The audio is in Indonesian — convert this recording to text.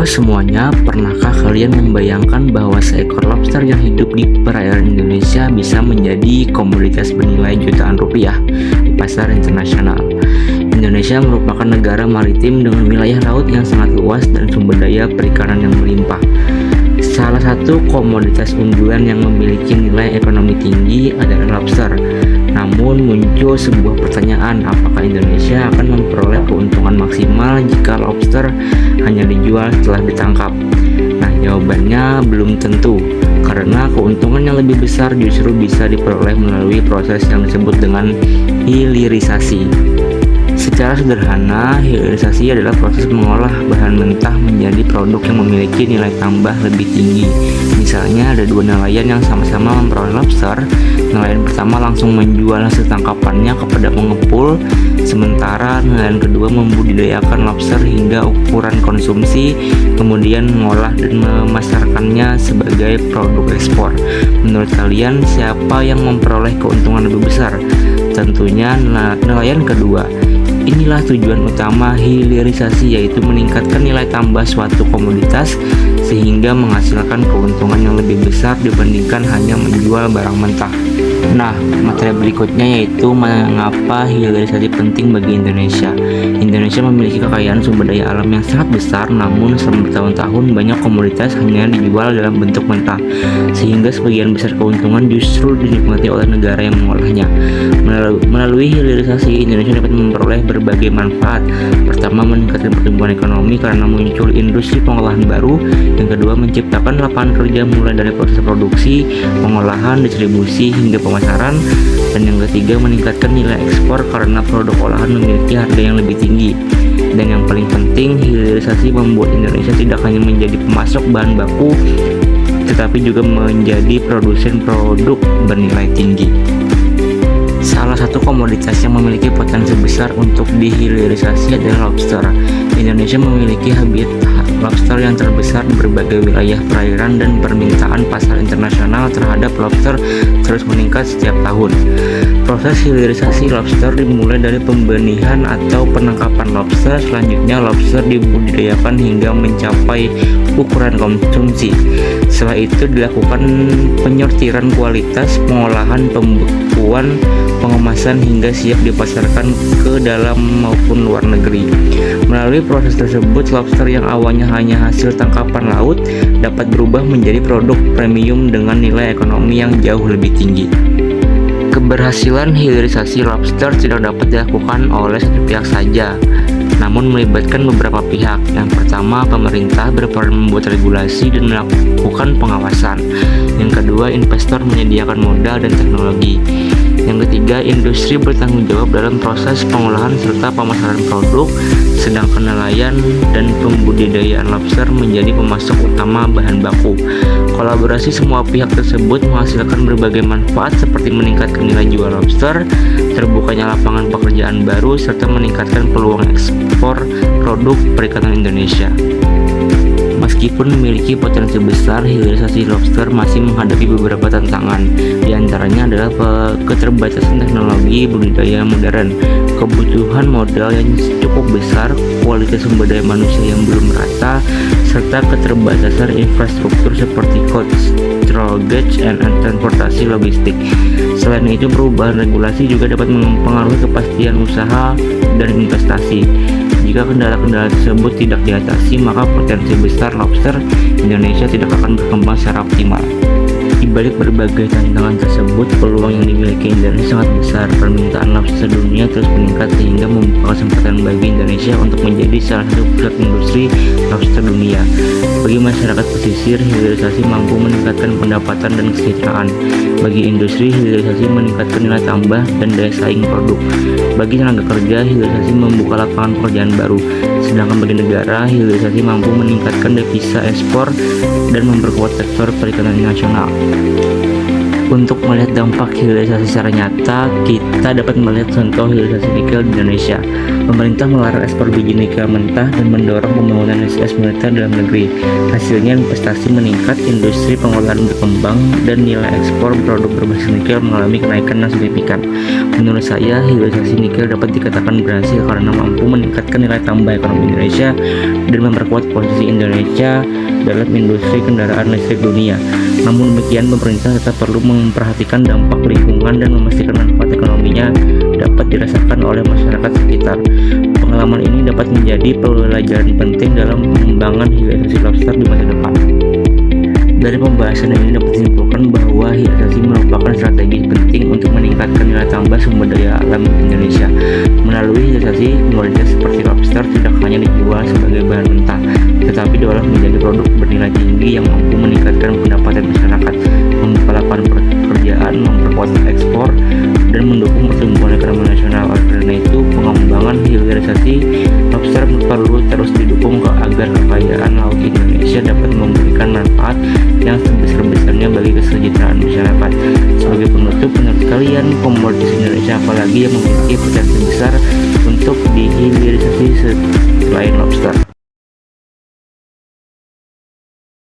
Halo semuanya, pernahkah kalian membayangkan bahwa seekor lobster yang hidup di perairan Indonesia bisa menjadi komoditas bernilai jutaan rupiah di pasar internasional? Indonesia merupakan negara maritim dengan wilayah laut yang sangat luas dan sumber daya perikanan yang melimpah. Salah satu komoditas unggulan yang memiliki nilai ekonomi tinggi adalah lobster. Namun muncul sebuah pertanyaan, apakah Indonesia akan memperoleh keuntungan maksimal jika lobster hanya dijual setelah ditangkap? Nah, jawabannya belum tentu, karena keuntungan yang lebih besar justru bisa diperoleh melalui proses yang disebut dengan hilirisasi. Secara sederhana, hilirisasi adalah proses mengolah bahan mentah menjadi produk yang memiliki nilai tambah lebih tinggi. Misalnya ada dua nelayan yang sama-sama memperoleh lobster. Nelayan pertama langsung menjual hasil tangkapannya kepada pengepul, sementara nelayan kedua membudidayakan lobster hingga ukuran konsumsi, kemudian mengolah dan memasarkannya sebagai produk ekspor. Menurut kalian, siapa yang memperoleh keuntungan lebih besar? Tentunya nelayan kedua. Inilah tujuan utama hilirisasi, yaitu meningkatkan nilai tambah suatu komoditas sehingga menghasilkan keuntungan yang lebih besar dibandingkan hanya menjual barang mentah. Nah, materi berikutnya yaitu mengapa hilirisasi penting bagi Indonesia. Indonesia memiliki kekayaan sumber daya alam yang sangat besar, namun selama bertahun-tahun banyak komoditas hanya dijual dalam bentuk mentah, sehingga sebagian besar keuntungan justru dinikmati oleh negara yang mengolahnya. Melalui hilirisasi, Indonesia dapat memperoleh berbagai manfaat. Pertama, meningkatkan pertumbuhan ekonomi karena muncul industri pengolahan baru. Yang kedua, menciptakan lapangan kerja mulai dari proses produksi, pengolahan, distribusi, hingga pemasaran. Dan yang ketiga, meningkatkan nilai ekspor karena produk olahan memiliki harga yang lebih tinggi. Dan yang paling penting, hilirisasi membuat Indonesia tidak hanya menjadi pemasok bahan baku, tetapi juga menjadi produsen produk bernilai tinggi. Salah satu komoditas yang memiliki potensi besar untuk dihilirisasi adalah lobster. Indonesia memiliki habitat lobster yang terbesar di berbagai wilayah perairan, dan permintaan pasar internasional terhadap lobster terus meningkat setiap tahun. Proses hilirisasi lobster dimulai dari pembenihan atau penangkapan lobster. Selanjutnya lobster dibudidayakan hingga mencapai ukuran konsumsi. Setelah itu dilakukan penyortiran kualitas, pengolahan, pembekuan, pengemasan hingga siap dipasarkan ke dalam maupun luar negeri. Melalui proses tersebut, lobster yang awalnya hanya hasil tangkapan laut dapat berubah menjadi produk premium dengan nilai ekonomi yang jauh lebih tinggi. Keberhasilan hilirisasi lobster tidak dapat dilakukan oleh satu pihak saja, namun melibatkan beberapa pihak. Yang pertama, pemerintah berperan membuat regulasi dan melakukan pengawasan. Yang kedua, investor menyediakan modal dan teknologi. Yang ketiga, industri bertanggung jawab dalam proses pengolahan serta pemasaran produk, sedangkan nelayan dan pembudidayaan lobster menjadi pemasok utama bahan baku. Kolaborasi semua pihak tersebut menghasilkan berbagai manfaat seperti meningkatkan nilai jual lobster, terbukanya lapangan pekerjaan baru, serta meningkatkan peluang ekspor produk perikanan Indonesia. Meskipun memiliki potensi besar, hilirisasi lobster masih menghadapi beberapa tantangan. Di antaranya adalah keterbatasan teknologi budidaya modern, kebutuhan modal yang cukup besar, kualitas sumber daya manusia yang belum merata, serta keterbatasan infrastruktur seperti cold storage dan transportasi logistik. Selain itu, perubahan regulasi juga dapat mempengaruhi kepastian usaha dan investasi. Jika kendala-kendala tersebut tidak diatasi, maka potensi besar lobster Indonesia tidak akan berkembang secara optimal. Di balik berbagai tantangan tersebut, peluang yang dimiliki Indonesia sangat besar. Permintaan lobster dunia terus meningkat sehingga membuka kesempatan bagi Indonesia untuk menjadi salah satu pusat industri lobster dunia. Bagi masyarakat pesisir, hilirisasi mampu meningkatkan pendapatan dan kesejahteraan. Bagi industri, hilirisasi meningkatkan nilai tambah dan daya saing produk. Bagi tenaga kerja, hilirisasi membuka lapangan pekerjaan baru. Sedangkan bagi negara, hilirisasi mampu meningkatkan devisa ekspor dan memperkuat sektor perikanan nasional. Untuk melihat dampak hilirisasi secara nyata, kita dapat melihat contoh hilirisasi nikel di Indonesia. Pemerintah melarang ekspor biji nikel mentah dan mendorong pembangunan SDM militer dalam negeri. Hasilnya investasi meningkat, industri pengolahan berkembang, dan nilai ekspor produk berbasis nikel mengalami kenaikan yang signifikan. Menurut saya, hilirisasi nikel dapat dikatakan berhasil karena mampu meningkatkan nilai tambah ekonomi Indonesia dan memperkuat posisi Indonesia dalam industri kendaraan listrik dunia. Namun demikian, pemerintah tetap perlu memperhatikan dampak lingkungan dan memastikan manfaat ekonominya dapat dirasakan oleh masyarakat sekitar. Pengalaman ini dapat menjadi pelajaran penting dalam pengembangan hilirisasi lobster di masa depan. Dari pembahasan ini dapat disimpulkan bahwa hilirisasi merupakan strategi penting untuk meningkatkan nilai tambah sumber daya alam Indonesia. Melalui hilirisasi, komoditas seperti lobster tidak hanya dijual sebagai bahan mentah, tetapi diolah menjadi produk bernilai tinggi yang mampu meningkatkan pendapatan masyarakat, membuka lapangan pekerjaan, memperkuat ekspor, dan mendukung pertumbuhan ekonomi nasional. Oleh karena itu, pengembangan hilirisasi lobster perlu terus didukung agar kekayaan laut Indonesia dapat memberikan manfaat yang sebesar-besarnya bagi kesejahteraan masyarakat. Sebagai penutup, menurut kalian komoditas Indonesia apalagi yang memiliki potensi besar untuk dihilirisasi selain lobster?